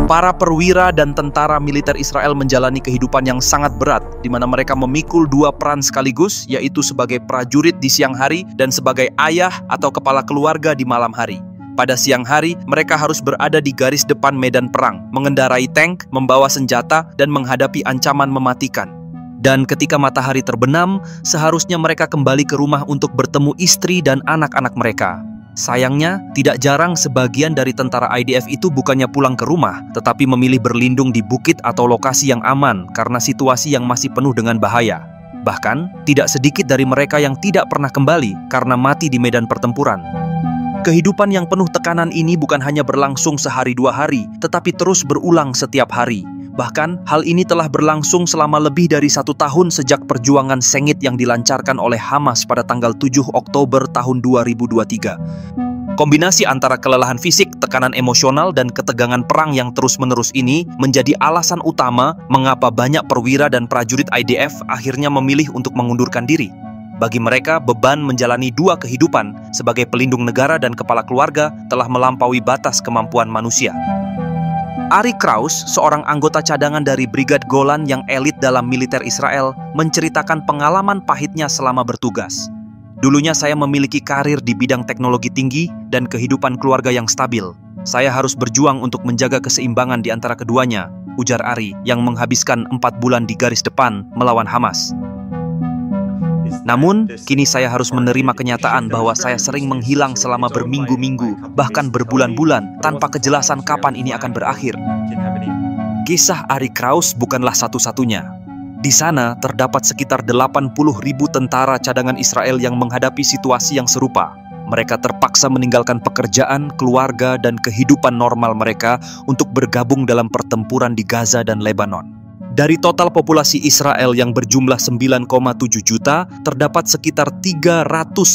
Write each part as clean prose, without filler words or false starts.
Para perwira dan tentara militer Israel menjalani kehidupan yang sangat berat, di mana mereka memikul dua peran sekaligus, yaitu sebagai prajurit di siang hari dan sebagai ayah atau kepala keluarga di malam hari. Pada siang hari, mereka harus berada di garis depan medan perang, mengendarai tank, membawa senjata, dan menghadapi ancaman mematikan. Dan ketika matahari terbenam, seharusnya mereka kembali ke rumah untuk bertemu istri dan anak-anak mereka. Sayangnya, tidak jarang sebagian dari tentara IDF itu bukannya pulang ke rumah, tetapi memilih berlindung di bukit atau lokasi yang aman karena situasi yang masih penuh dengan bahaya. Bahkan, tidak sedikit dari mereka yang tidak pernah kembali karena mati di medan pertempuran. Kehidupan yang penuh tekanan ini bukan hanya berlangsung sehari dua hari, tetapi terus berulang setiap hari. Bahkan, hal ini telah berlangsung selama lebih dari 1 tahun sejak perjuangan sengit yang dilancarkan oleh Hamas pada tanggal 7 Oktober tahun 2023. Kombinasi antara kelelahan fisik, tekanan emosional, dan ketegangan perang yang terus-menerus ini menjadi alasan utama mengapa banyak perwira dan prajurit IDF akhirnya memilih untuk mengundurkan diri. Bagi mereka, beban menjalani dua kehidupan sebagai pelindung negara dan kepala keluarga telah melampaui batas kemampuan manusia. Ari Kraus, seorang anggota cadangan dari Brigade Golan yang elit dalam militer Israel, menceritakan pengalaman pahitnya selama bertugas. Dulunya saya memiliki karir di bidang teknologi tinggi dan kehidupan keluarga yang stabil. Saya harus berjuang untuk menjaga keseimbangan di antara keduanya, ujar Ari yang menghabiskan 4 bulan di garis depan melawan Hamas. Namun, kini saya harus menerima kenyataan bahwa saya sering menghilang selama berminggu-minggu, bahkan berbulan-bulan, tanpa kejelasan kapan ini akan berakhir. Kisah Ari Kraus bukanlah satu-satunya. Di sana terdapat sekitar 80.000 tentara cadangan Israel yang menghadapi situasi yang serupa. Mereka terpaksa meninggalkan pekerjaan, keluarga, dan kehidupan normal mereka untuk bergabung dalam pertempuran di Gaza dan Lebanon. Dari total populasi Israel yang berjumlah 9,7 juta, terdapat sekitar 350.000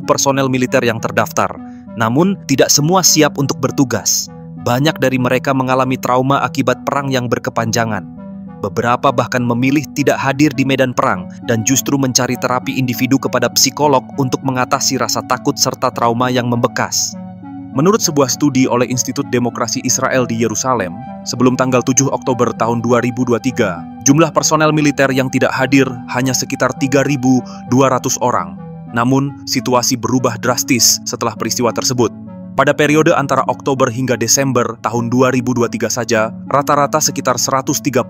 personel militer yang terdaftar. Namun, tidak semua siap untuk bertugas. Banyak dari mereka mengalami trauma akibat perang yang berkepanjangan. Beberapa bahkan memilih tidak hadir di medan perang dan justru mencari terapi individu kepada psikolog untuk mengatasi rasa takut serta trauma yang membekas. Menurut sebuah studi oleh Institut Demokrasi Israel di Yerusalem, sebelum tanggal 7 Oktober tahun 2023, jumlah personel militer yang tidak hadir hanya sekitar 3.200 orang. Namun, situasi berubah drastis setelah peristiwa tersebut. Pada periode antara Oktober hingga Desember tahun 2023 saja, rata-rata sekitar 130.000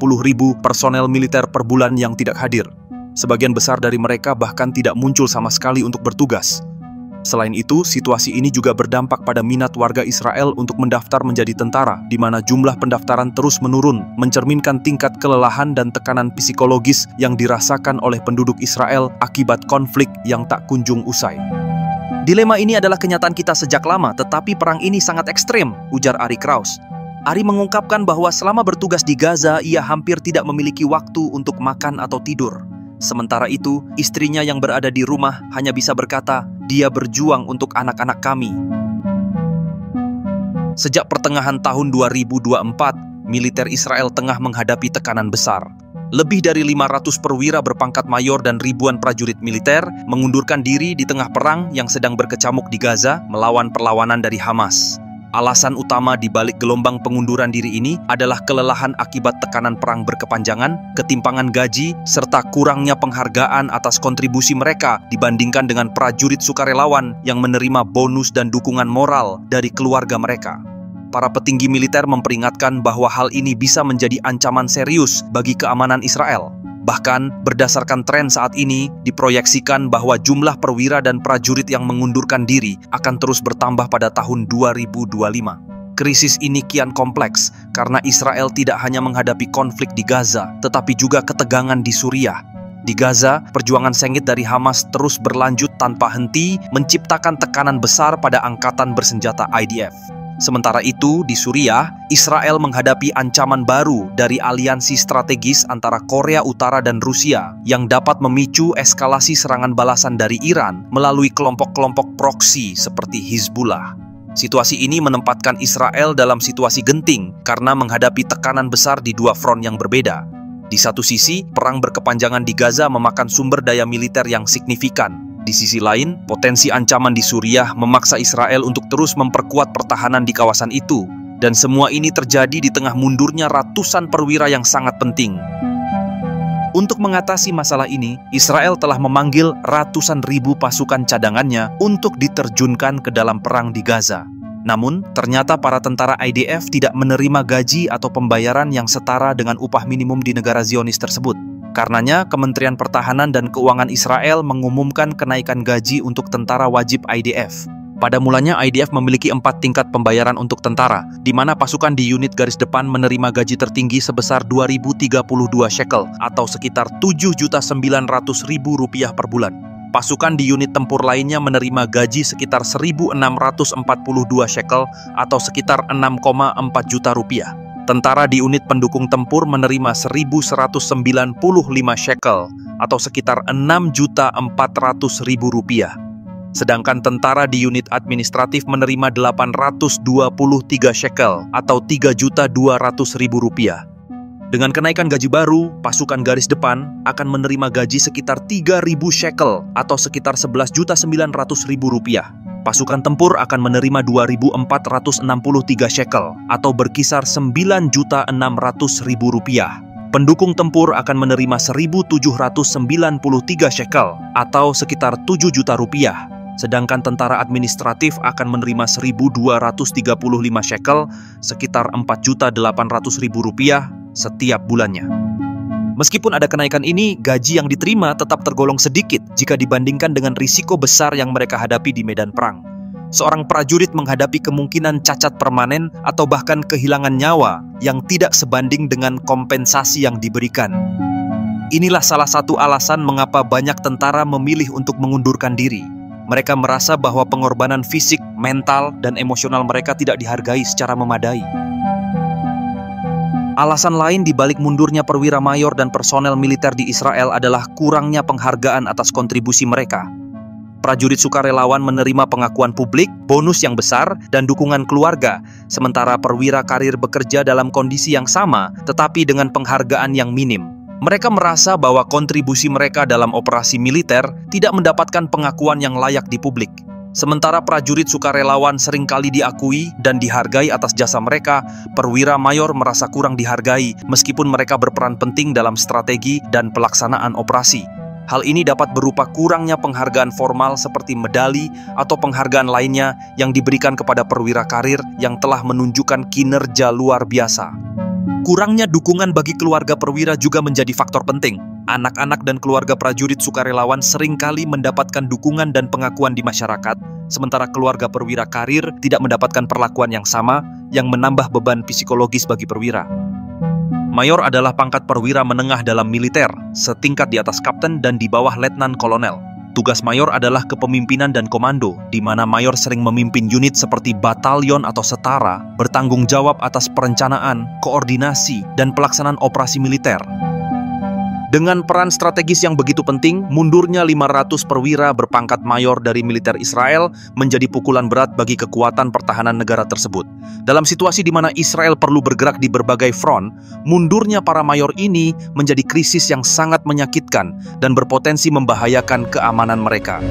personel militer per bulan yang tidak hadir. Sebagian besar dari mereka bahkan tidak muncul sama sekali untuk bertugas. Selain itu, situasi ini juga berdampak pada minat warga Israel untuk mendaftar menjadi tentara, di mana jumlah pendaftaran terus menurun, mencerminkan tingkat kelelahan dan tekanan psikologis yang dirasakan oleh penduduk Israel akibat konflik yang tak kunjung usai. Dilema ini adalah kenyataan kita sejak lama, tetapi perang ini sangat ekstrem, ujar Ari Kraus. Ari mengungkapkan bahwa selama bertugas di Gaza, ia hampir tidak memiliki waktu untuk makan atau tidur. Sementara itu, istrinya yang berada di rumah hanya bisa berkata, "Dia berjuang untuk anak-anak kami." Sejak pertengahan tahun 2024, militer Israel tengah menghadapi tekanan besar. Lebih dari 500 perwira berpangkat mayor dan ribuan prajurit militer mengundurkan diri di tengah perang yang sedang berkecamuk di Gaza melawan perlawanan dari Hamas. Alasan utama di balik gelombang pengunduran diri ini adalah kelelahan akibat tekanan perang berkepanjangan, ketimpangan gaji, serta kurangnya penghargaan atas kontribusi mereka dibandingkan dengan prajurit sukarelawan yang menerima bonus dan dukungan moral dari keluarga mereka. Para petinggi militer memperingatkan bahwa hal ini bisa menjadi ancaman serius bagi keamanan Israel. Bahkan, berdasarkan tren saat ini, diproyeksikan bahwa jumlah perwira dan prajurit yang mengundurkan diri akan terus bertambah pada tahun 2025. Krisis ini kian kompleks karena Israel tidak hanya menghadapi konflik di Gaza, tetapi juga ketegangan di Suriah. Di Gaza, perjuangan sengit dari Hamas terus berlanjut tanpa henti, menciptakan tekanan besar pada angkatan bersenjata IDF. Sementara itu, di Suriah, Israel menghadapi ancaman baru dari aliansi strategis antara Korea Utara dan Rusia yang dapat memicu eskalasi serangan balasan dari Iran melalui kelompok-kelompok proksi seperti Hizbullah. Situasi ini menempatkan Israel dalam situasi genting karena menghadapi tekanan besar di dua front yang berbeda. Di satu sisi, perang berkepanjangan di Gaza memakan sumber daya militer yang signifikan. Di sisi lain, potensi ancaman di Suriah memaksa Israel untuk terus memperkuat pertahanan di kawasan itu. Dan semua ini terjadi di tengah mundurnya ratusan perwira yang sangat penting. Untuk mengatasi masalah ini, Israel telah memanggil ratusan ribu pasukan cadangannya untuk diterjunkan ke dalam perang di Gaza. Namun, ternyata para tentara IDF tidak menerima gaji atau pembayaran yang setara dengan upah minimum di negara Zionis tersebut. Karenanya, Kementerian Pertahanan dan Keuangan Israel mengumumkan kenaikan gaji untuk tentara wajib IDF. Pada mulanya IDF memiliki 4 tingkat pembayaran untuk tentara, di mana pasukan di unit garis depan menerima gaji tertinggi sebesar 2.032 shekel atau sekitar Rp7.900.000 per bulan. Pasukan di unit tempur lainnya menerima gaji sekitar 1.642 shekel atau sekitar 6,4 juta rupiah. Tentara di unit pendukung tempur menerima 1.195 shekel atau sekitar 6.400.000 rupiah. Sedangkan tentara di unit administratif menerima 823 shekel atau 3.200.000 rupiah. Dengan kenaikan gaji baru, pasukan garis depan akan menerima gaji sekitar 3.000 shekel atau sekitar 11.900.000 rupiah. Pasukan tempur akan menerima 2.463 shekel atau berkisar 9.600.000 rupiah. Pendukung tempur akan menerima 1.793 shekel atau sekitar 7 juta rupiah. Sedangkan tentara administratif akan menerima 1.235 shekel, sekitar 4.800.000 rupiah setiap bulannya. Meskipun ada kenaikan ini, gaji yang diterima tetap tergolong sedikit jika dibandingkan dengan risiko besar yang mereka hadapi di medan perang. Seorang prajurit menghadapi kemungkinan cacat permanen atau bahkan kehilangan nyawa yang tidak sebanding dengan kompensasi yang diberikan. Inilah salah satu alasan mengapa banyak tentara memilih untuk mengundurkan diri. Mereka merasa bahwa pengorbanan fisik, mental, dan emosional mereka tidak dihargai secara memadai. Alasan lain di balik mundurnya perwira mayor dan personel militer di Israel adalah kurangnya penghargaan atas kontribusi mereka. Prajurit sukarelawan menerima pengakuan publik, bonus yang besar, dan dukungan keluarga, sementara perwira karir bekerja dalam kondisi yang sama, tetapi dengan penghargaan yang minim. Mereka merasa bahwa kontribusi mereka dalam operasi militer tidak mendapatkan pengakuan yang layak di publik. Sementara prajurit sukarelawan seringkali diakui dan dihargai atas jasa mereka, perwira mayor merasa kurang dihargai meskipun mereka berperan penting dalam strategi dan pelaksanaan operasi. Hal ini dapat berupa kurangnya penghargaan formal seperti medali atau penghargaan lainnya yang diberikan kepada perwira karir yang telah menunjukkan kinerja luar biasa. Kurangnya dukungan bagi keluarga perwira juga menjadi faktor penting. Anak-anak dan keluarga prajurit sukarelawan seringkali mendapatkan dukungan dan pengakuan di masyarakat, sementara keluarga perwira karir tidak mendapatkan perlakuan yang sama, yang menambah beban psikologis bagi perwira. Mayor adalah pangkat perwira menengah dalam militer, setingkat di atas kapten dan di bawah letnan kolonel. Tugas mayor adalah kepemimpinan dan komando, di mana mayor sering memimpin unit seperti batalion atau setara, bertanggung jawab atas perencanaan, koordinasi, dan pelaksanaan operasi militer. Dengan peran strategis yang begitu penting, mundurnya 500 perwira berpangkat mayor dari militer Israel menjadi pukulan berat bagi kekuatan pertahanan negara tersebut. Dalam situasi di mana Israel perlu bergerak di berbagai front, mundurnya para mayor ini menjadi krisis yang sangat menyakitkan dan berpotensi membahayakan keamanan mereka.